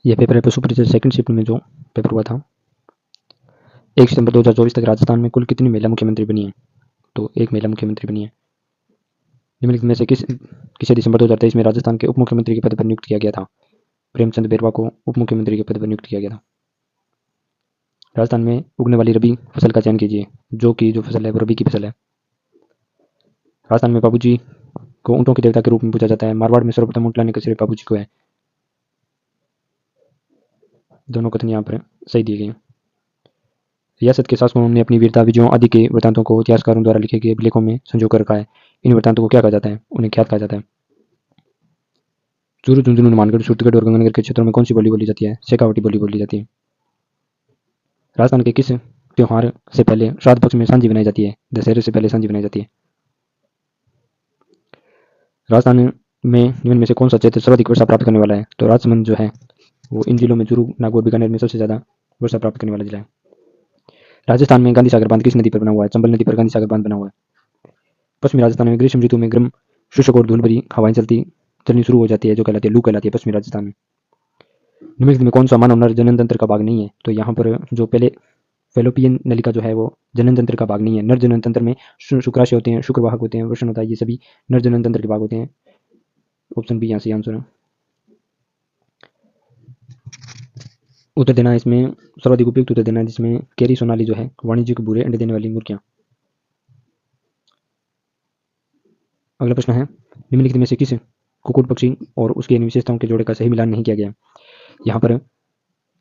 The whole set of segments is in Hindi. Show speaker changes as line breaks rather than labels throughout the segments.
यह पेपर है पशु परिचय सेकंड शिफ्ट में जो पेपर हुआ था। 1 सितंबर 2024 तक राजस्थान में कुल कितनी महिला मुख्यमंत्री बनी है? तो एक महिला मुख्यमंत्री बनी है। निम्नलिखित में से किसे दिसंबर 2023 में राजस्थान के उप मुख्यमंत्री के पद पर नियुक्त किया गया था? प्रेमचंद बेरवा को उप मुख्यमंत्री के पद पर नियुक्त किया गया था। राजस्थान में उगने वाली रबी फसल का चयन कीजिए। जो फसल है वो रबी की फसल है। राजस्थान में बाबूजी को ऊँटों के देवता के रूप में पूजा जाता है। मारवाड़ में सर्वप्रथम ऊँट लाने का श्रेय बाबूजी को है। दोनों कथन यहाँ पर सही दिए गए हैं। रियासत के शासकों ने अपनी वीरता विजयों आदि के वृत्तांतों को इतिहासकारों द्वारा लिखे गए अभिलेखों में संजो कर रखा है। इन वृत्तांतों को क्या कहा जाता है? उन्हें ख्यात कहा जाता है। चूरू, झुंझुनू, हनुमानगढ़, सूरतगढ़ और गंगानगर के क्षेत्रों में कौन सी बोली बोली जाती है? शेखावटी बोली बोली जाती है। राजस्थान के किस त्योहार से पहले श्राद्ध पक्ष में सांझी बनाई जाती है? दशहरे से पहले सांझी बनाई जाती है। राजस्थान में निम्न में से कौन सा क्षेत्र सर्वाधिक वर्षा प्राप्त करने वाला है? तो राजसमंद जो है वो इन जिलों में चूरू, नागौर, बीकानेर में सबसे ज्यादा वर्षा प्राप्त करने वाला जिला है। राजस्थान में गांधी सागर बांध किस नदी पर बना हुआ है? चंबल नदी पर गांधी सागर बांध बना हुआ है। पश्चिमी राजस्थान में ग्रीष्म ऋतु में गर्म शुष्क और धूल भरी हवाएं चलनी शुरू हो जाती है जो कहलाती है लू कहलाती है पश्चिमी राजस्थान में। निम्नलिखित में कौन सा मानव नर जनन तंत्र का भाग नहीं है? तो यहाँ पर जो पहले फेलोपियन नलिका जो है वो जनन तंत्र का भाग नहीं है। नर जनन तंत्र में शुक्राशय होते हैं, शुक्रवाहक होते हैं, वृषण होता है, ये सभी नर जनन तंत्र के भाग होते हैं। ऑप्शन बी यहाँ से आंसर है। उत्तर देना इसमें सर्वाधिक उपयुक्त उत्तर देना जिसमें केरी सोनाली जो है वाणिज्यिक भूरे अंडे देने वाली मुर्गियां। अगला प्रश्न है निम्नलिखित में से किस कुक्कुट पक्षी और उसकी विशेषताओं के जोड़े का सही मिलान नहीं किया गया? यहाँ पर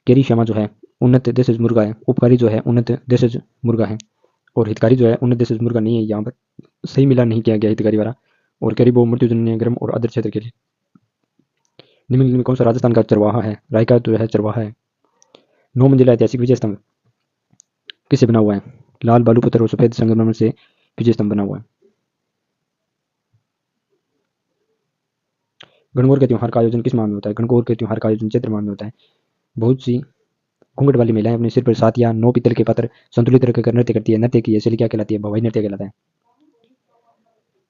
केरी श्यामा जो है उन्नत देशज मुर्गा है, उपकारी जो है उन्नत देशज मुर्गा है और हितकारी जो है उन्नत देशज मुर्गा नहीं है। यहाँ पर सही मिलान नहीं किया गया हितकारी वाला। और कैरिबो मृत्युजन्य गर्म और आर्द्र क्षेत्र के लिए। निम्नलिखित में कौन सा राजस्थान का चरवाहा है? राय का जो है चरवाहा है। 9 मंजिला ऐतिहासिक विजय स्तंभ किससे बना हुआ है? लाल बालू पत्थर और सफेद संगमरमर से विजय स्तंभ बना हुआ है। गणगौर के त्योहार का आयोजन किस माह में होता है? गणगौर के त्योहार का आयोजन चैत्र माह में होता है। बहुत सी घूंघट वाली महिलाएं अपने सिर पर 7 या 9 पीतल के पात्र संतुलित रखकर नृत्य करती है। नृत्य की ये शैली क्या कहलाती है? भवाई नृत्य कहलाता है।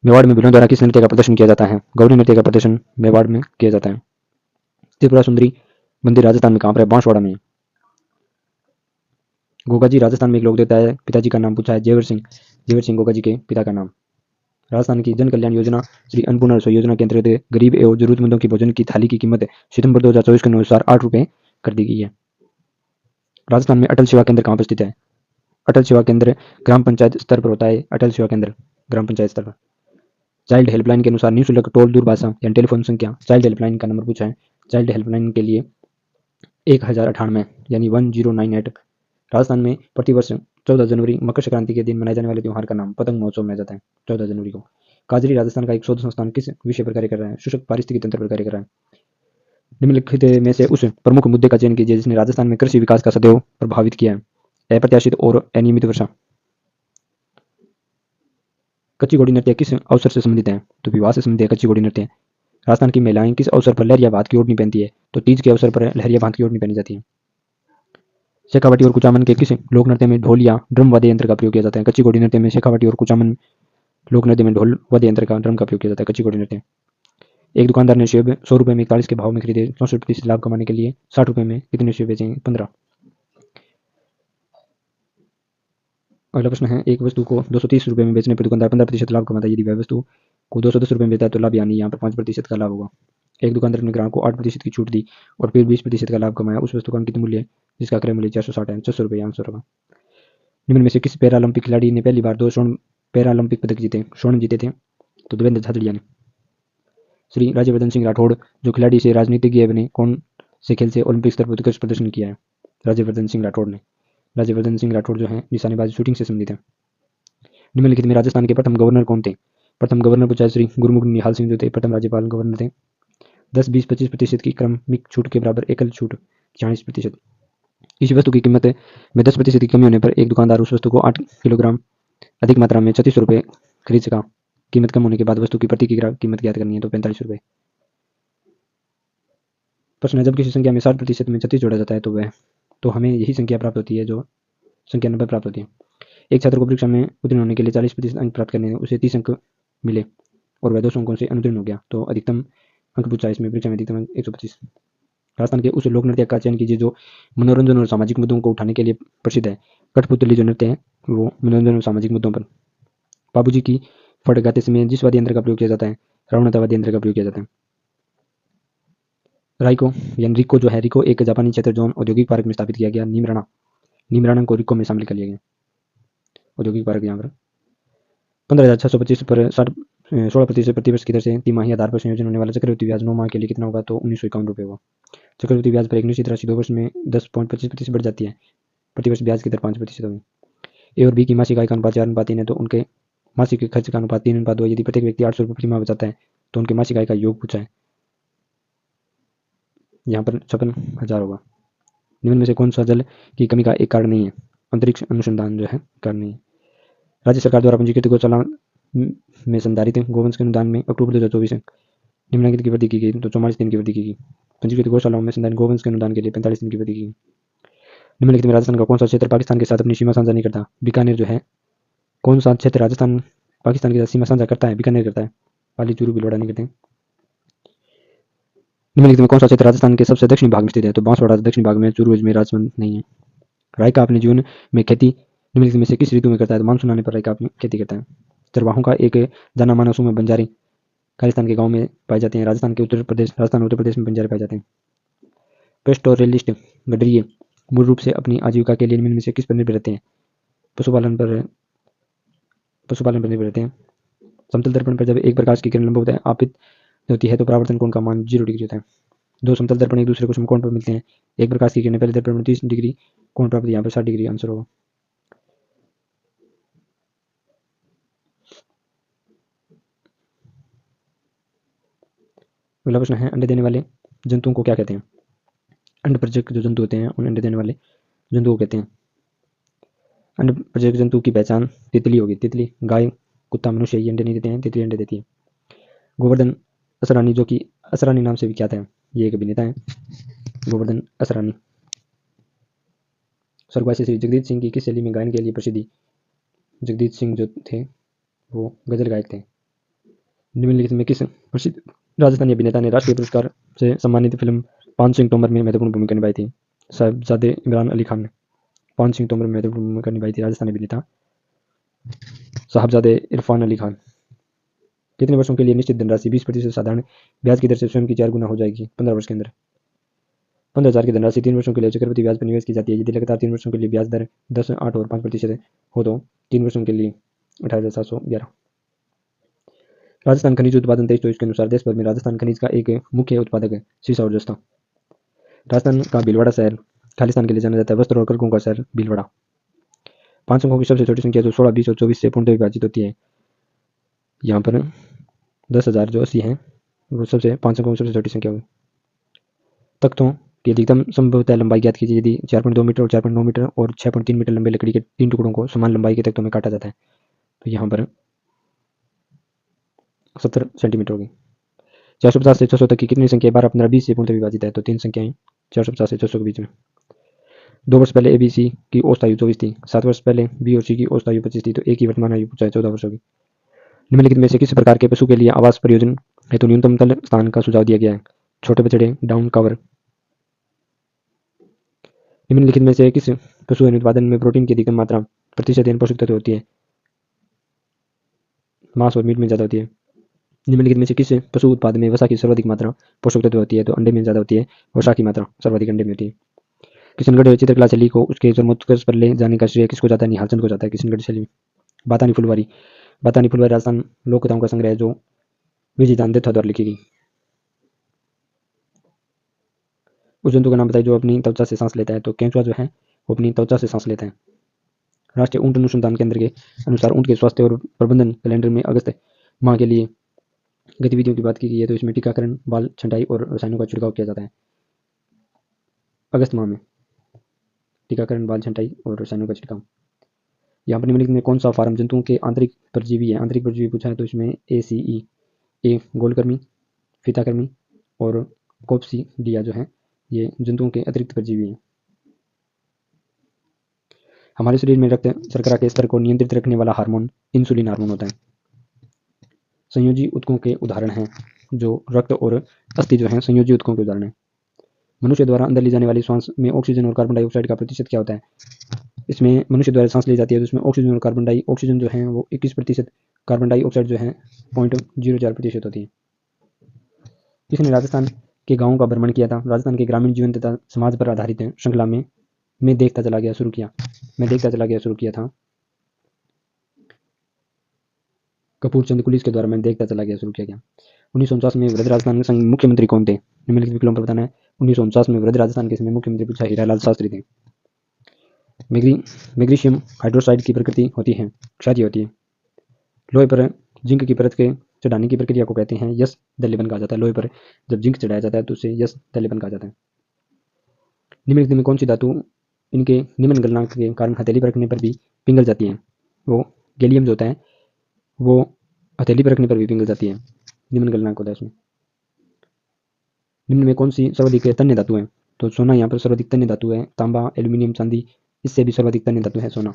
मेवाड़ में भीलों द्वारा किस नृत्य का प्रदर्शन किया जाता है? गौरी नृत्य का प्रदर्शन मेवाड़ में किया जाता है। त्रिपुरा सुंदरी मंदिर राजस्थान में कहाँ पर है? बांसवाड़ा में। गोगा जी राजस्थान में एक लोक देवता है। पिताजी का नाम पूछा है जेवर सिंह। जेवर सिंह गोगा जी के पिता का नाम। राजस्थान की जन कल्याण योजना श्री अन्नपूर्णा रसोई योजना के अंतर्गत गरीब एवं जरूरतमंदों की भोजन की थाली की कीमत सितंबर 2024 के अनुसार 8 रुपये कर दी गई है। राजस्थान में अटल सेवा केंद्र कहाँ पर स्थित है? अटल सेवा केंद्र ग्राम पंचायत स्तर पर होता है। अटल सेवा केंद्र ग्राम पंचायत स्तर पर। चाइल्ड हेल्पलाइन के अनुसार निःशुल्क टोल दूरभाषा यानी टेलीफोन संख्या चाइल्ड हेल्पलाइन का नंबर पूछा है। चाइल्ड हेल्पलाइन के लिए 1098 यानी 1098। राजस्थान में प्रतिवर्ष 14 जनवरी मकर संक्रांति के दिन मनाए जाने वाले त्योहार का नाम पतंग महोत्सव मनाया जाता है 14 जनवरी को। काजरी राजस्थान का एक शोध संस्थान किस विषय पर कार्य कर रहा है? शुष्क पारिस्थितिकी तंत्र पर कार्य कर रहा है। निम्नलिखित में से उस प्रमुख मुद्दे का चयन कीजिए जिसने राजस्थान में कृषि विकास का सदैव प्रभावित किया है। अप्रत्याशित और अनियमित वर्षा। कच्ची घोड़ी नृत्य किस अवसर से संबंधित है? तो विवाह से संबंधित है कच्ची घोड़ी नृत्य। राजस्थान की महिलाएं किस अवसर पर लहरिया भात की ओढ़नी पहनती है? तो तीज के अवसर पर लहरिया भात की ओढ़नी पहनी जाती है। शेखावाटी और कुचामन के किस लोक नृत्य में ढोल या ड्रम वाद्य यंत्र का प्रयोग किया जाता है? कच्ची घोड़ी नृत्य में शेखावाटी और कुचामन लोक नृत्य में ढोल वाद्य यंत्र का ड्रम का प्रयोग किया जाता है। कच्ची घोड़ी नृत्य। एक दुकानदार ने सेब 100 रुपये में 41 के भाव में खरीदे। 64% लाभ कमाने के लिए 60 रुपये में कितने सेब बेचेंगे? 15। अगला प्रश्न है एक वस्तु को 230 रुपये में बेचने पर दुकानदार 15% लाभ कमाता है। यदि वह वस्तु को 210 रुपये में बेचता है तो लाभ यानी यहाँ पर 5% का लाभ होगा। एक दुकानदार ने ग्राहक को 8% की छूट दी और फिर 20% का लाभ कमाया। उस वस्तु का अंकित मूल्य जिसका क्रय मूल्य 460 है। 600 रुपये आंसर होगा। निम्न में से किस पैरालंपिक खिलाड़ी ने पहली बार 2 स्वर्ण पैरालंपिक पदक जीते स्वर्ण जीते थे? तो देवेंद्र झाझड़िया ने। श्री राज्यवर्धन सिंह राठौड़ जो खिलाड़ी से राजनीतिज्ञ बने कौन से खेल से ओलंपिक स्तर पर उत्कृष्ट प्रदर्शन किया है? राज्यवर्धन सिंह राठौड़ ने। राज्यवर्धन सिंह राठौड़ जो है निशानेबाजी शूटिंग से संबंधित है। निम्नलिखित में राजस्थान के प्रथम गवर्नर कौन थे? प्रथम गवर्नर पूछा श्री गुरमुख निहाल सिंह जो थे प्रथम राज्यपाल गवर्नर थे। 10, 20, 25% की क्रमिक छूट के बराबर एकल छूट 40%। किसी वस्तु की कीमत में 10% की कमी होने पर एक दुकानदार उस वस्तु को 8 किलोग्राम अधिक मात्रा में 36 रुपये खरीद सका। कीमत कम होने के बाद वस्तु की प्रति किलोग्राम कीमत ज्ञात करनी है तो 45 रुपये। प्रश्न है जब किसी संख्या में 60% में 36 जोड़ा जाता है तो हमें यही संख्या प्राप्त होती है जो संख्या 90 प्राप्त होती है। एक छात्र को परीक्षा में उत्तीर्ण होने के लिए 40% अंक प्राप्त करने उसे 30 अंक मिले और वह 200 अंकों से अनुत्तीर्ण हो गया तो अधिकतम अंक पूछा इसमें परीक्षा में अधिकतम अंक 125। राजस्थान के उस लोक नृत्य का चयन कीजिए जो मनोरंजन और सामाजिक मुद्दों को उठाने के लिए प्रसिद्ध है। कठपुतली जो नृत्य है वो मनोरंजन और सामाजिक मुद्दों पर। बाबूजी की फट गाते समय जिस वाद्य यंत्र का प्रयोग किया जाता है, रावणता वाद्य यंत्र का प्रयोग किया जाता है। राइको यानी रिको जो है, रिको एक जापानी क्षेत्र जोन औद्योगिक पार्क में स्थापित किया गया। नीमराणा को रिको में शामिल कर लिया गया औद्योगिक पार्क। यहाँ पर 15,625 पर 16% प्रतिवर्ष की दर से तिमाही आधार पर संयोजन होने वाला चक्रवृद्धि ब्याज 9 माह के लिए कितना होगा, तो 1951 रुपये होगा। चक्रवृद्धि ब्याज पर एक निश्चित राशि 2 वर्ष में 10.25% बढ़ जाती है। प्रतिवर्ष ब्याज की दर 5% होगी। ए और बी की मासिक आय का अनुपात 4:3 है, तो उनके मासिक खर्च का अनुपात 3:2। यदि प्रत्येक व्यक्ति 800 रुपये प्रति माह बचाता है तो उनके मासिक आय का योग पूछा है। यहाँ पर 56,000 होगा। निम्न में से कौन सा जल की कमी का एक कारण नहीं है? अंतरिक्ष अनुसंधान जो है कारण नहीं है। राज्य सरकार द्वारा पंजीकृत गौशाला में संधारित गोवंश के अनुदान में अक्टूबर 2024 निम्नलिखित की वृद्धि की गई, तो 44 दिन की वृद्धि की गई। पंजीकृत गौशालाओं में संधारित गोवंश के अनुदान के लिए 45 दिन की वृद्धि की गई। निम्नलिखित में राजस्थान का कौन सा क्षेत्र पाकिस्तान के साथ अपनी सीमा साझा नहीं करता? बीकानेर जो है, कौन सा क्षेत्र राजस्थान पाकिस्तान के साथ सीमा साझा करता है? बीकानेर करता है। पाली, चूरू, भीलवाड़ा नहीं करते। निम्नलिखित में कौन सा क्षेत्र राजस्थान के सबसे दक्षिणी भाग में स्थित है? तो बांसवाड़ा दक्षिणी भाग में, चूरू अजमेर राजस्थान नहीं है। राय का अपने जीवन में खेती निम्नलिखित में से किस ऋतु में करता है? तो मानसून आने पर राय का अपनी खेती करता है। चरवाहों का एक जाना माना समूह बंजारे खालिस्तान के गांव में पाए जाते हैं। राजस्थान और उत्तर प्रदेश में बंजारे पाए जाते हैं। पेस्टोरलिस्ट गडरिये मूल रूप से अपनी आजीविका के लिए निम्न में से किस पर निर्भर रहते हैं? पशुपालन पर निर्भर रहते हैं। समतल दर्पण पर जब एक प्रकाश की किरण लंबवत आपतित होती है तो परावर्तन कोण का मान 0 डिग्री होता है। दो समतल दर्पण एक दूसरे को समकोण पर मिलते हैं। एक प्रकाश की किरण पहले दर्पण में 30 डिग्री कोण प्राप्त, यहाँ पर 60 डिग्री आंसर होगा। अगला प्रश्न है, अंडे देने वाले जंतुओं को क्या कहते हैं? अंड प्रजनक जो जंतु होते हैं उन अंडे देने वाले जंतुओं को कहते हैं। अंड प्रजनक जंतु की पहचान तितली होगी। तितली, गाय, कुत्ता, मनुष्य ये अंडे नहीं देते हैं, तितली अंडे देती है। गोवर्धन असरानी जो कि असरानी नाम से विख्यात है, ये एक अभिनेता है गोवर्धन असरानी। स्वर्गवासी श्री जगदीश सिंह की किस शैली में गायन के लिए प्रसिद्धि? जगदीश सिंह जो थे वो गजल गायक थे। निम्नलिखित में किस प्रसिद्ध राजस्थानी अभिनेता ने राष्ट्रीय पुरस्कार से सम्मानित फिल्म 5 सिंह तोमर में महत्वपूर्ण भूमिका निभाई थी? साहबजादे इमरान अली खान ने 5 सिंह तोमर में महत्वपूर्ण भूमिका निभाई थी। राजस्थानी अभिनेता साहबजादे इरफान अली खान। कितने वर्षों के लिए निश्चित धनराशि 20% साधारण ब्याज की दर से स्वयं की 4 गुना हो जाएगी? 15 वर्ष के अंदर। 15,000 की धनराशि 3 वर्षों के लिए चक्रवृद्धि ब्याज पर निवेश की जाती है। यदि लगातार 3 वर्षों के लिए ब्याज दर 10, 8 और 5% हो तो 3 वर्षों के लिए 18,711। राजस्थान खनिज उत्पादन 23-24 के अनुसार देश भर में राजस्थान खनिज का एक मुख्य उत्पादक है। सीसा और जस्ता। राजस्थान का भीलवाड़ा शहर खालिस्तान के लिए जाना जाता है। वस्त्र और करकों का शहर भीलवाड़ा। 5 अंकों की सबसे छोटी संख्या जो 16, 20 और 24 से पूर्णतः विभाजित होती है, यहाँ पर 10,000 जो 80 है वो सबसे 5 अंकों की सबसे छोटी संख्या होगी। तख्तों की अधिकतम संभवतः लंबाई ज्ञात कीजिए। यदि 4.2 मीटर और 4.9 मीटर और 6.3 मीटर लंबे लकड़ी के 3 टुकड़ों को समान लंबाई के तख्तों में काटा जाता है तो यहाँ पर 70 सेंटीमीटर होगी। 450 से 600 तक की कितनी संख्या 12, 15, 20 से पूर्णतः विभाजित है? तो 3 संख्याएं 450 से 600 के बीच में। 2 वर्ष पहले ABC की औसत आयु 24 थी। 7 वर्ष पहले B और C की औसत आयु 25 थी, तो A की वर्तमान आयु 14 वर्ष होगी। निम्नलिखित में से किस प्रकार के पशु के लिए आवास प्रयोजन हेतु न्यूनतम तल स्थान का सुझाव दिया गया है? छोटे बछड़े, डाउन कवर। निम्नलिखित में से किस पशु उत्पादन में प्रोटीन की अधिकतम मात्रा प्रतिशत पोषक तत्व होती है? मांस और मीट में ज्यादा होती है। निम्नलिखित में से किस पशु उत्पाद में वसा की सर्वाधिक मात्रा पोषक तत्व होती है? तो अंडे में ज्यादा होती है। वसा की मात्रा सर्वाधिक अंडे में होती है। किशनगढ़ चित्रकला शैली को उसके सर्वोत्कर्ष पर ले जाने का श्रेय किसको जाता है? निहालचंद को जाता है किशनगढ़ शैली में। बातानी फुलवारी राजस्थान लोक कथाओं का संग्रह है जो विजयदान दत्ता द्वारा लिखी गई। उस जंतु का नाम बताइए जो अपनी त्वचा से सांस लेता है? तो केंचुआ जो है वो अपनी त्वचा से सांस लेता है। राष्ट्रीय ऊंट अनुसंधान केंद्र के अनुसार ऊंट के स्वास्थ्य और प्रबंधन कैलेंडर में अगस्त माह के लिए गतिविधियों की बात की गई है, तो इसमें टीकाकरण, बाल छंटाई और रसायनों का छिड़काव किया जाता है। अगस्त माह में टीकाकरण, बाल छंटाई और रसायनों का छिड़काव। यहाँ पर निम्नलिखित में कौन सा फार्म जंतुओं के आंतरिक परजीवी है? आंतरिक परजीवी पूछा है तो इसमें ACE, ए गोलकृमि, फीताकृमि और कोप्सीडिया जो है ये जंतुओं के अतिरिक्त परजीवी हैं। हमारे शरीर में रक्त शर्करा के स्तर को नियंत्रित रखने वाला हार्मोन इंसुलिन हार्मोन होता है। संयोजी ऊतकों के उदाहरण हैं जो रक्त और अस्थि जो है संयोजी ऊतकों के उदाहरण हैं। मनुष्य द्वारा अंदर ली जाने वाली श्वास में ऑक्सीजन और कार्बन डाइऑक्साइड का प्रतिशत क्या होता है? इसमें मनुष्य द्वारा सांस ली जाती है तो इसमें ऑक्सीजन और ऑक्सीजन जो है वो 21%, कार्बन डाइऑक्साइड जो है 0.04% होती है। किसने राजस्थान के गाँवों का भ्रमण किया था? राजस्थान के ग्रामीण जीवन तथा समाज पर आधारित श्रृंखला में मैं देखता चला गया शुरू किया था कपूरचंद कुलिस के द्वारा मैं देखता चला गया शुरू किया गया। 1949 में वृद्ध राजस्थान के मुख्यमंत्री कौन थे? निम्नलिखित विकल्पों पर बताना है। 1949 में वृद्ध राजस्थान के समय मुख्यमंत्री पूछा, हीरालाल शास्त्री थे। मैग्नीशियम हाइड्रोक्साइड की प्रकृति होती है क्षारीय होती है। लोहे पर जिंक की परत के चढ़ाने की प्रक्रिया को कहते हैं यश दल्यबन कहा जाता है। लोहे पर जब जिंक चढ़ाया जाता है तो उसे यश दल्यबन कहा जाता है। निम्नलिखित में कौन सी धातु इनके निम्न गलनांक के कारण हथेली पर रखने पर भी पिघल जाती है? वो गैलियम जो होता है वो हथेली पर रखने पर भी पिघल जाती है, निम्न गलनांक होता है उसमें। निम्न में कौन सी सर्वाधिक तन्य धातु है? तो सोना यहाँ पर सर्वाधिक तन्य धातु है। तांबा, एल्यूमिनियम, चांदी इससे भी सर्वाधिक तन्य धातु है सोना।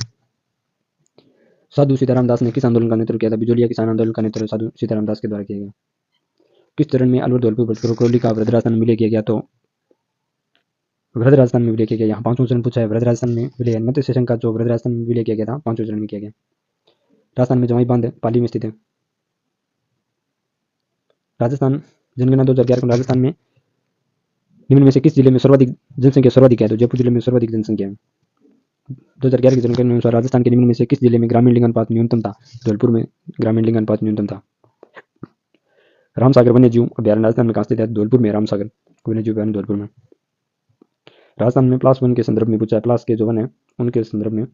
साधु सीताराम दास ने किस आंदोलन का नेतृत्व किया था? बिजोलिया किसान आंदोलन का नेतृत्व साधु सीताराम दास के द्वारा किया गया। किस चरण में अलवर धौलपुर भटकरोली का वृद्ध राजस्थान में विलय किया गया? तो वृद्ध राजस्थान में विलय किया गया। यहाँ 5वां चरण पूछा है वृद्ध राजस्थान में विलय। मध्य सेशन का जो वृद्ध राजस्थान में विलय किया गया था 5वें चरण में किया गया। राजस्थान में जवाई बांध पाली में स्थित है। राजस्थान जनगणना 2011 को राजस्थान में निम्न में से किस जिले में जनसंख्या सर्वाधिक है? तो जयपुर जिले में सर्वाधिक जनसंख्या है। 2011 की जनगणना के अनुसार राजस्थान के निम्न में से किस जिले में ग्रामीण लिंगानुपात न्यूनतम था? धौलपुर में ग्रामीण लिंगानुपात न्यूनतम था। रामसागर वन्यजीव अभ्यारण्य राजस्थान में कहाँ स्थित है? धौलपुर में रामसागर वन्यजीव अभ्यारण्य धौलपुर में। राजस्थान में प्लास वन के संदर्भ में पूछा है। प्लास के जो वन है उनके संदर्भ में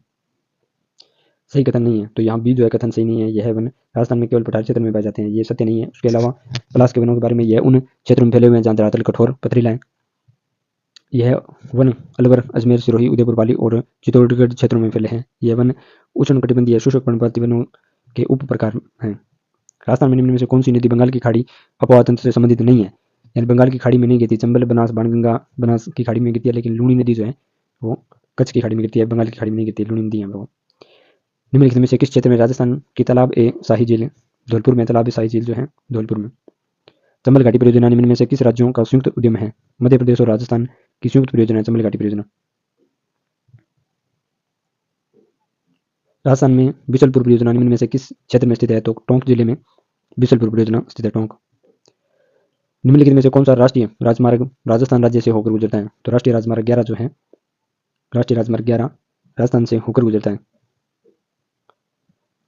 सही कथन नहीं है, तो यहाँ भी जो है कथन सही नहीं है। यह वन राजस्थान में केवल पठारी क्षेत्र में पाए जाते हैं, ये सत्य नहीं है। उसके अलावा प्लास के वनों के बारे में यह उन क्षेत्रों में फैले हुए हैं जहाँ धरातल कठोर पथरीला है। यह वन अलवर, अजमेर, सिरोही, उदयपुर, पाली और चित्तौड़गढ़ क्षेत्रों में फैले हैं। यह वन उष्णकटिबंधीय शुष्क पर्णपाती वनों के उप प्रकार हैं। राजस्थान में निम्न में से कौन सी नदी बंगाल की खाड़ी अपवाह तंत्र से संबंधित नहीं है? यानी बंगाल की खाड़ी में नहीं गिरती। चंबल, बनास, बाणगंगा बनास की खाड़ी में गिरती है, लेकिन लूणी नदी जो है वो कच्छ की खाड़ी में गिरती है, बंगाल की खाड़ी में नहीं गिरती। लूणी नदी है वो। निम्नलिखित में से किस क्षेत्र में राजस्थान की तालाब ए शाही झील? धौलपुर में तालाब ए शाही झील जो है धौलपुर में। चंबल घाटी परियोजना निम्न में से किस राज्यों का संयुक्त उद्यम है? मध्य प्रदेश और राजस्थान की संयुक्त परियोजना है चंबल घाटी परियोजना। राजस्थान में बिशलपुर परियोजना निम्न में से किस क्षेत्र में स्थित है? तो टोंक जिले में बिशलपुर परियोजना स्थित है, टोंक। निम्नलिखित में से कौन सा राष्ट्रीय राजमार्ग राजस्थान राज्य से होकर गुजरता है? तो राष्ट्रीय राजमार्ग 11 जो है, राष्ट्रीय राजमार्ग 11 राजस्थान से होकर गुजरता है।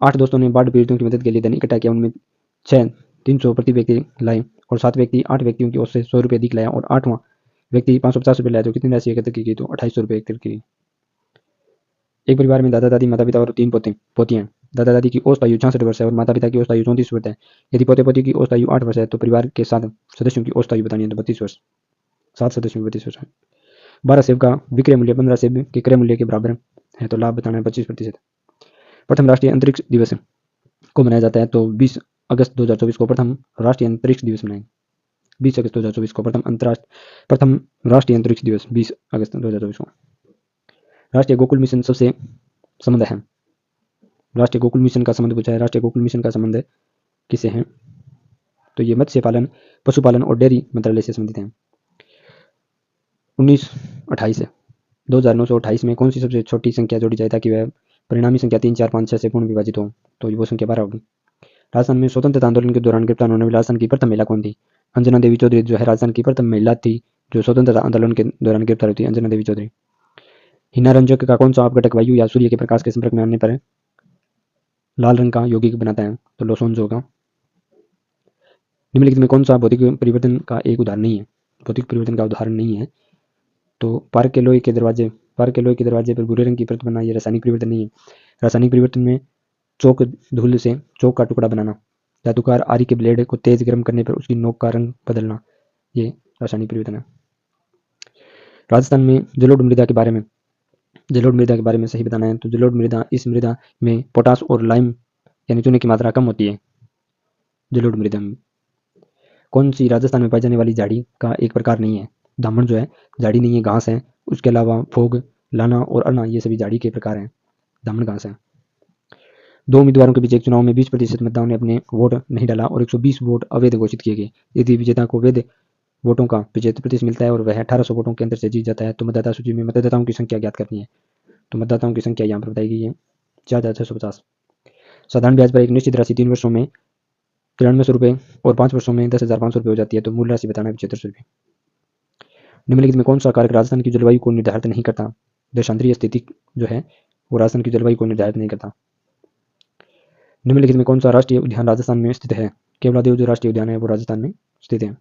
8 दोस्तों ने बाढ़ पीड़ितों की मदद के लिए धन इकट्ठा किया। उनमें 6 300 प्रति व्यक्ति लाए और 7 व्यक्ति 8 व्यक्तियों की ओर से 100 रुपये अधिक लाया और 8वां व्यक्ति 550 रुपये लाया। तो कितनी राशि एकत्र की गई? तो 2800 रुपये एकत्र की। एक परिवार में दादा दादी, माता पिता और 3 पोते पोतियां। दादा दादी की औसत आयु 66 वर्ष है और माता पिता की औसत आयु 34 वर्ष है। यदि पोते पोती की औसत आयु 8 वर्ष है तो परिवार के 7 सदस्यों की औसत आयु बतानी है, तो 32 वर्ष। 7 सदस्यों की 32 वर्ष है। 12 सेब का विक्रय मूल्य 15 सेब के क्रय मूल्य के बराबर है, तो लाभ बताना है 25%। प्रथम राष्ट्रीय अंतरिक्ष दिवस को मनाया जाता है, तो 20 अगस्त 2024 को प्रथम राष्ट्रीय अंतरिक्ष दिवस मनाएंगे। 20 अगस्त 2024 को प्रथम राष्ट्रीय अंतरिक्ष दिवस 20 अगस्त 2024 को। राष्ट्रीय गोकुल मिशन सबसे संबंध है। राष्ट्रीय गोकुल मिशन का संबंध पूछा है। राष्ट्रीय गोकुल मिशन का संबंध किसे है? तो ये मत्स्य पालन, पशुपालन और डेयरी मंत्रालय से संबंधित है। 1928 2928 में कौन सी सबसे छोटी संख्या जोड़ी जाए ताकि वह परिणामी संख्या 3, 4, 5, 6 से पूर्ण विभाजित हो? तो वो संख्या 12 होगी। राजस्थान में स्वतंत्रता आंदोलन के दौरान गिरफ्तार होने वाली राजस्थान की प्रथम महिला कौन थी? अंजना देवी चौधरी जो है राजस्थान की प्रथम महिला थी जो स्वतंत्रता आंदोलन के दौरान गिरफ्तार हुई थी, अंजना देवी चौधरी। हिना रंजक का कौन सा अपघटक वायु या सूर्य के प्रकाश के संपर्क में आने पर लाल रंग का यौगिक बनाता है? तो लोसोनजो का। निम्नलिखित में कौन सा भौतिक परिवर्तन का एक उदाहरण नहीं है? भौतिक परिवर्तन का उदाहरण नहीं है, तो पार्क के लोहे के दरवाजे पर भूरे रंग की परत बनना ये रासायनिक परिवर्तन नहीं है। रासायनिक परिवर्तन में चौक धूल से चौक का टुकड़ा बनाना, धातुकार आरी के ब्लेड को तेज गर्म करने पर उसकी नोक का रंग बदलना, ये रासायनिक परिवर्तन है। राजस्थान में जलोढ़ मृदा के बारे में सही बताना है, तो जलोढ़ मृदा, इस मृदा में पोटास और लाइम यानी चूने की मात्रा कम होती है। जलोढ़ मृदा में कौन सी राजस्थान में पाई जाने वाली झाड़ी का एक प्रकार नहीं है? दामन जो है झाड़ी नहीं है, घास है। उसके अलावा फोग, लाना और अरना ये सभी झाड़ी के प्रकार हैं, दामन घास है। 2 उम्मीदवारों के बीच एक चुनाव में 20% मतदाताओं ने अपने वोट नहीं डाला और 120 वोट अवैध घोषित किए गए। यदि विजेता को वैध वोटों का 75% मिलता है और वह 1800 वोटों के अंतर से जीत जाता है तो मतदाता सूची में मतदाताओं की संख्या ज्ञात करनी है। तो मतदाताओं की संख्या यहाँ पर बताई गई है 4650। साधारण ब्याज पर एक निश्चित राशि 3 वर्षों में 9300 रुपये और 5 वर्षों में 10,500 रुपये हो जाती है तो मूल राशि बताना है 7500 रुपये। निम्नलिखित में कौन सा कारक राजस्थान की जलवायु को निर्धारित नहीं करता? देशांतरीय स्थिति जो है वो राजस्थान की जलवायु को निर्धारित नहीं करता। निम्नलिखित में कौन सा राष्ट्रीय उद्यान राजस्थान में स्थित है? केवलादेव जो राष्ट्रीय उद्यान है वो राजस्थान में स्थित है।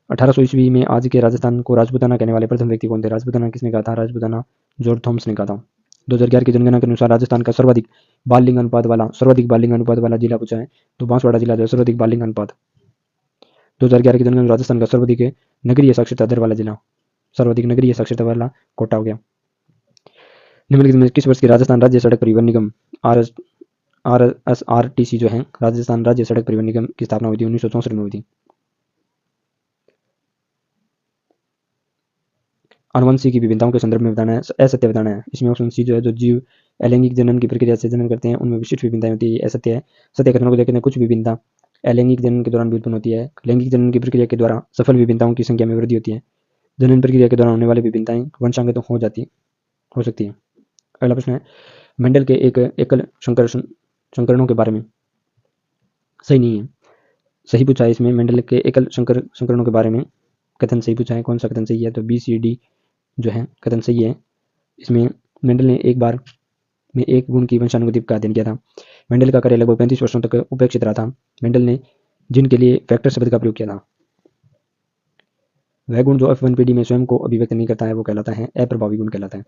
1800 ईस्वी में आज के राजस्थान को राजपूताना कहने वाले प्रथम व्यक्ति कौन थे? राजपूताना किसने कहा था? राजपूताना जॉर्ज थॉमस ने कहा था। 2011 की जनगणना के अनुसार राजस्थान का सर्वाधिक बाल लिंग अनुपात वाला जिला पूछा है तो बांसवाड़ा जिला जो है सर्वाधिक बाल लिंग अनुपात। 2011 की जनगणना में राजस्थान का सर्वाधिक नगरीय साक्षरता दर वाला जिला, सर्वाधिक नगरीय साक्षरता वाला कोटा हो गया। निम्नलिखित में किस वर्ष की राजस्थान राज्य सड़क परिवहन निगम RSRTC जो है राजस्थान राज्य सड़क परिवहन निगम की स्थापना हुई थी? 1964 में हुई थी। आनुवंशिक की विभिन्नताओं के संदर्भ में बताना है, असत्य बताना है। इसमें ऑप्शन सी जो है जो जीव अलैंगिक जनन की प्रक्रिया से जनन करते हैं उनमें विशिष्ट विभिन्नताएं होती है, असत्य है। सत्य कथनों को देखते हैं कुछ विभिन्नता अलैंगिक जनन के दौरान भी उत्पन्न होती है। लैंगिक जनन की प्रक्रिया के द्वारा सफल विभिन्नताओं की संख्या में वृद्धि होती है। जनन प्रक्रिया के दौरान होने वाली विभिन्नताएं वंशांगत हो सकती है। अगला प्रश्न है मेंडल के एक एकल संकरणों के बारे में सही नहीं है, सही पूछा है। इसमें मेंडल के एकल संकरणों के बारे में कथन सही पूछा है। कौन सा कथन सही है? तो BCD जो है कथन सही है। इसमें मेंडल ने एक बार में एक गुण की वंशानुगति का अध्ययन किया था। मेंडल का कार्य लगभग 35 वर्षों तक उपेक्षित रहा था। मेंडल ने जिन के लिए फैक्टर शब्द का प्रयोग किया था वह गुण जो F1 पीढ़ी में स्वयं को अभिव्यक्त नहीं करता है वो कहलाता है अप्रभावी गुण कहलाता है।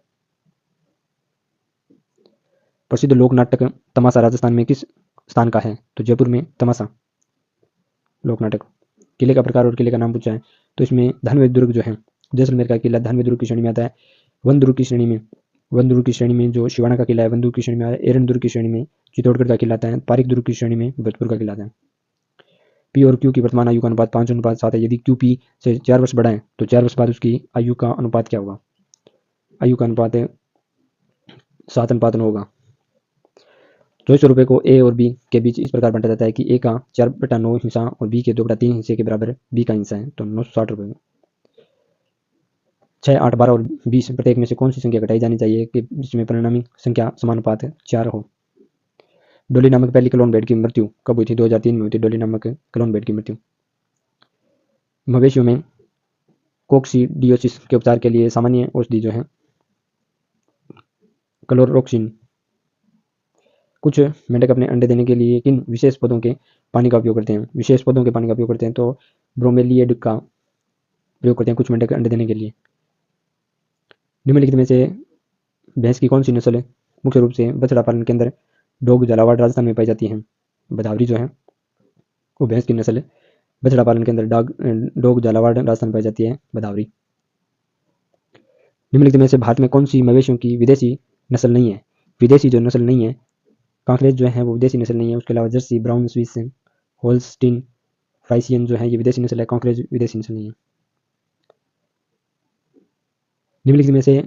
प्रसिद्ध लोक नाटक तमाशा राजस्थान में किस स्थान का है? तो जयपुर में तमाशा लोक नाटक। किले का प्रकार और किले का नाम पूछा है तो इसमें धनवेद दुर्ग जो है जैसलमेर का किला धनवेद दुर्ग की श्रेणी में आता है। वन दुर्ग की श्रेणी में जो शिवाना का किला है वन दुर्ग की श्रेणी में आता है। एरन दुर्ग की श्रेणी में चित्तौड़गढ़ का किला आता है। पारिक दुर्ग की श्रेणी में भोजपुर का किला आता है। P और Q की वर्तमान आयु का अनुपात 5:7 है। यदि QP से 4 वर्ष बड़ा है तो 4 वर्ष बाद उसकी आयु का अनुपात क्या होगा? आयु का अनुपात 7:9 होगा। 2400 रुपये को A और B के बीच इस प्रकार बांटा जाता है कि A का 4/9 हिस्सा और B के 2/3 हिस्से के बराबर B का हिस्सा है तो 960 रुपये। 6, 8, 12 और 20 प्रत्येक में से कौन सी संख्या घटाई जानी चाहिए कि जिसमें परिणामी संख्या समानुपात 4 हो? डोली नामक पहली क्लोन बेड की मृत्यु कब हुई थी? 2003 में हुई थी डोली नामक क्लोन बेड की मृत्यु। मवेशियों में कोक्सीडियोसिस के उपचार के लिए सामान्य औषधि जो है क्लोरोक्सिन। कुछ मेंढक अपने अंडे देने के लिए किन विशेष पौधों के पानी का उपयोग करते हैं? विशेष पौधों के पानी का उपयोग करते हैं तो ब्रोमेलिएड का प्रयोग करते हैं कुछ मेंढक अंडे देने के लिए। निम्नलिखित में से भैंस की कौन सी नस्ल मुख्य रूप से बछड़ा पालन के अंदर डोग झालावाड़ राजस्थान में पाई जाती है? भदावरी जो है वो भैंस की नस्ल बछड़ा पालन के अंदर डोग झालावाड़ राजस्थान में पाई जाती है भदावरी। निम्नलिखित में से भारत में कौन सी मवेशियों की विदेशी नस्ल नहीं है? विदेशी जो नस्ल नहीं है कांकरेज जो है वो विदेशी नस्ल नहीं है। उसके अलावा जर्सी, ब्राउन स्विस, होल्स्टीन फ्राइसियन जो है ये विदेशी नस्ल है। कांकरेज विदेशी नस्ल नहीं है। निम्नलिखित में से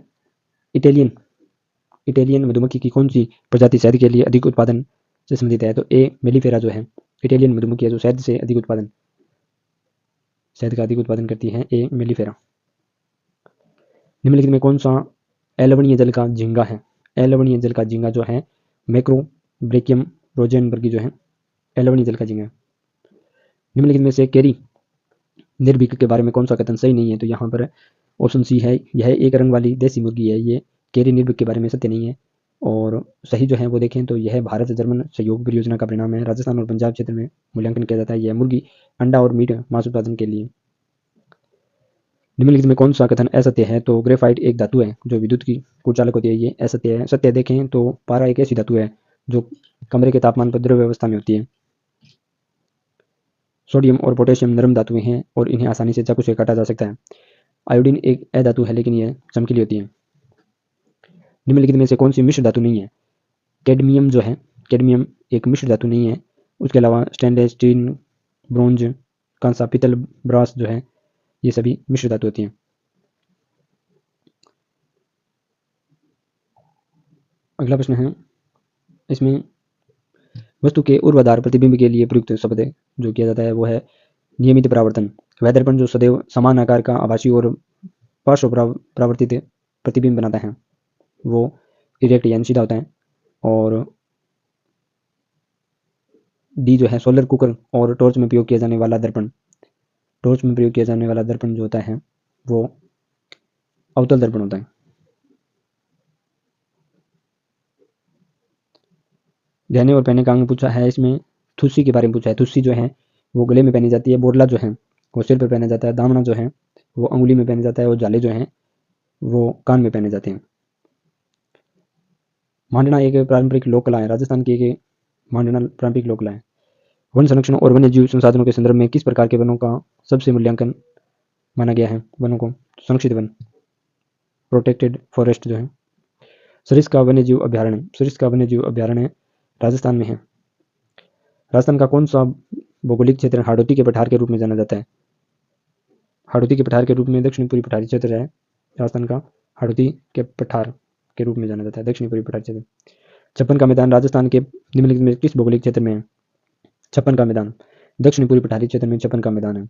इटालियन मधुमक्खी की कौन सी प्रजाति शहद के लिए अधिक उत्पादन से संबंधित है? तो ए मेलिफेरा जो है इटालियन मधुमक्खी है जो शहद से अधिक उत्पादन शहद का अधिक उत्पादन करती है ए मेलिफेरा। निम्नलिखित में कौन सा अलवणीय जल का झींगा है? अलवणीय जल का झींगा जो है मैक्रोब्रेकियम रोजेनबर्गी जो है अलवणीय जल का झींगा। निम्नलिखित में से केरी निर्भीक के बारे में कौन सा कथन सही नहीं है? तो यहाँ पर ऑप्शन सी है यह एक रंग वाली देसी मुर्गी है। ये केरी निर्भीक के बारे में सत्य नहीं है। और सही जो है वो देखें तो यह भारत जर्मन सहयोग परियोजना का परिणाम है। राजस्थान और पंजाब क्षेत्र में मूल्यांकन किया जाता है। यह मुर्गी अंडा और मीट मांस उत्पादन के लिए। निम्नलिखित में कौन सा कथन असत्य है? तो ग्रेफाइट एक धातु है जो विद्युत की कुचालक होती है। ये असत्य है। सत्य देखें तो पारा एक ऐसी धातु है जो कमरे के तापमान पर द्रव्य अवस्था में होती है। सोडियम और पोटेशियम नरम धातुएं हैं और इन्हें आसानी से चाकू से काटा जा सकता है। आयोडीन एक अधातु है लेकिन यह चमकीली होती है। निम्नलिखित में से कौन सी मिश्र धातु नहीं है? कैडमियम जो है कैडमियम एक मिश्र धातु नहीं है। उसके अलावा स्टेनलेस स्टील, ब्रोंज, कांसा, पीतल, ब्रास जो है ये सभी मिश्र धातु होती हैं। अगला प्रश्न है इसमें वस्तु के ऊर्ध्वाधर प्रतिबिंब के लिए प्रयुक्त शब्द जो किया जाता है वो है नियमित परावर्तन। वह दर्पण जो सदैव समान आकार का आभासी और पार्श्व परावर्तित प्रतिबिंब बनाता है वो इरेक्ट यानी सीधा होता है। और डी जो है सोलर कुकर और टॉर्च में प्रयोग किया जाने वाला दर्पण, टॉर्च में प्रयोग किया जाने वाला दर्पण जो होता है वो अवतल दर्पण होता है। गहने और पहने का अंग पूछा है, इसमें थुस्सी के बारे में पूछा है। थुस्सी जो है वो गले में पहनी जाती है, बोरला जो है वो सिर पर पहना जाता है, दामना जो है वो अंगुली में पहना जाता है और जाले जो हैं वो कान में पहने जाते हैं। मांडना एक पारंपरिक लोक कला है, राजस्थान की एक मांडना पारंपरिक लोक कला है। वन संरक्षण और वन्य जीव संसाधनों के संदर्भ में किस प्रकार के वनों का सबसे मूल्यांकन माना गया है? वनों को संरक्षित वन, प्रोटेक्टेड फॉरेस्ट जो है। सरिस्का वन्य जीव अभ्यारण्य, सरिस्का वन्य जीव अभ्यारण्य राजस्थान में है। राजस्थान का कौन सा भौगोलिक क्षेत्र हाड़ौती के पठार के रूप में जाना जाता है? हाड़ौती के पठार के रूप में दक्षिणी पूर्वी पठारी क्षेत्र है राजस्थान का, हाड़ौती के पठार के रूप में जाना जाता है दक्षिणी पूर्वी पठारी क्षेत्र। छप्पन का मैदान राजस्थान के निम्नलिखित में किस भौगोलिक क्षेत्र में है? छप्पन का मैदान दक्षिणी पूर्वी पठारी क्षेत्र में छप्पन का मैदान है।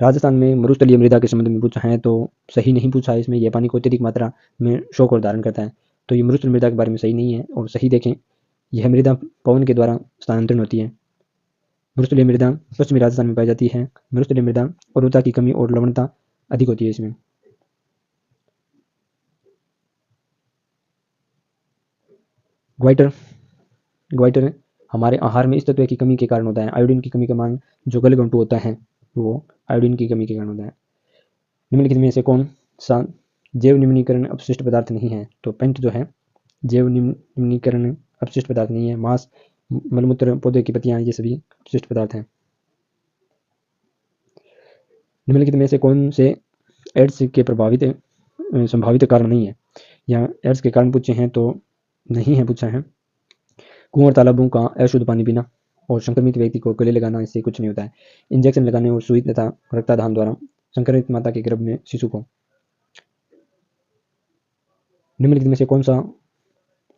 राजस्थान में मरुस्थलीय मृदा के संबंध में पूछा है तो सही नहीं पूछा है, इसमें यह पानी को अत्यधिक मात्रा में शोक और धारण करता है, तो ये मरुस्थल मृदा के बारे में सही नहीं है। और सही देखें, यह मृदा पवन के द्वारा स्थानांतरण होती है। मरुस्थलीय मृदा पश्चिमी राजस्थान में पाई जाती है। मरुस्थलीय मृदा उर्वरता की कमी और लवणता अधिक होती है इसमें। ग्वाइटर, ग्वाइटर हमारे आहार में इस तत्व की कमी के कारण होता है। आयोडीन की कमी का मान जो गलघोंटू होता है वो आयोडीन की कमी के कारण होता है। निम्नलिखित में से कौन सा जैव निम्नीकरण अपशिष्ट पदार्थ नहीं है? तो पेंट जो है जैव निम्नीकरण अपशिष्ट पदार्थ नहीं है। मांस, मलमूत्र, पौधे की पत्तियां, ये सभी अपशिष्ट पदार्थ हैं। निम्नलिखित में से कौन से एड्स के प्रभावित संभावित कारण नहीं है? यहाँ एड्स के कारण पूछे हैं तो नहीं है पूछा है। कुआं और तालाबों का अशुद्ध पानी पीना और संक्रमित व्यक्ति को गले लगाना, इससे कुछ नहीं होता है। इंजेक्शन लगाने और सुई तथा रक्तदान द्वारा संक्रमित माता के गर्भ में शिशु को। निम्नलिखित में से कौन सा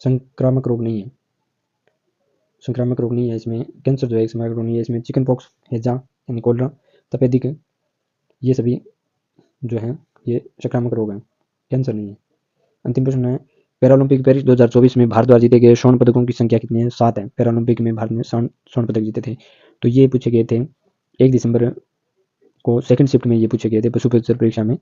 संक्रामक रोग नहीं है? संक्रामक रोग नहीं है इसमें। कैंसर जो है संक्रामक रोग नहीं है इसमें। चिकन पॉक्स, हैजा यानी कोलरा, तपेदिक, ये सभी जो है ये संक्रामक रोग है, कैंसर नहीं है। अंतिम प्रश्न है, पैरालंपिक पेरिस 2024 में भारत द्वारा जीते गए स्वर्ण पदकों की संख्या कितनी है? 7 है। पैरालंपिक में भारत ने स्वर्ण पदक जीते थे। तो ये पूछे गए थे 1 दिसंबर को सेकंड शिफ्ट में ये पूछे गए थे पशु परीक्षा में।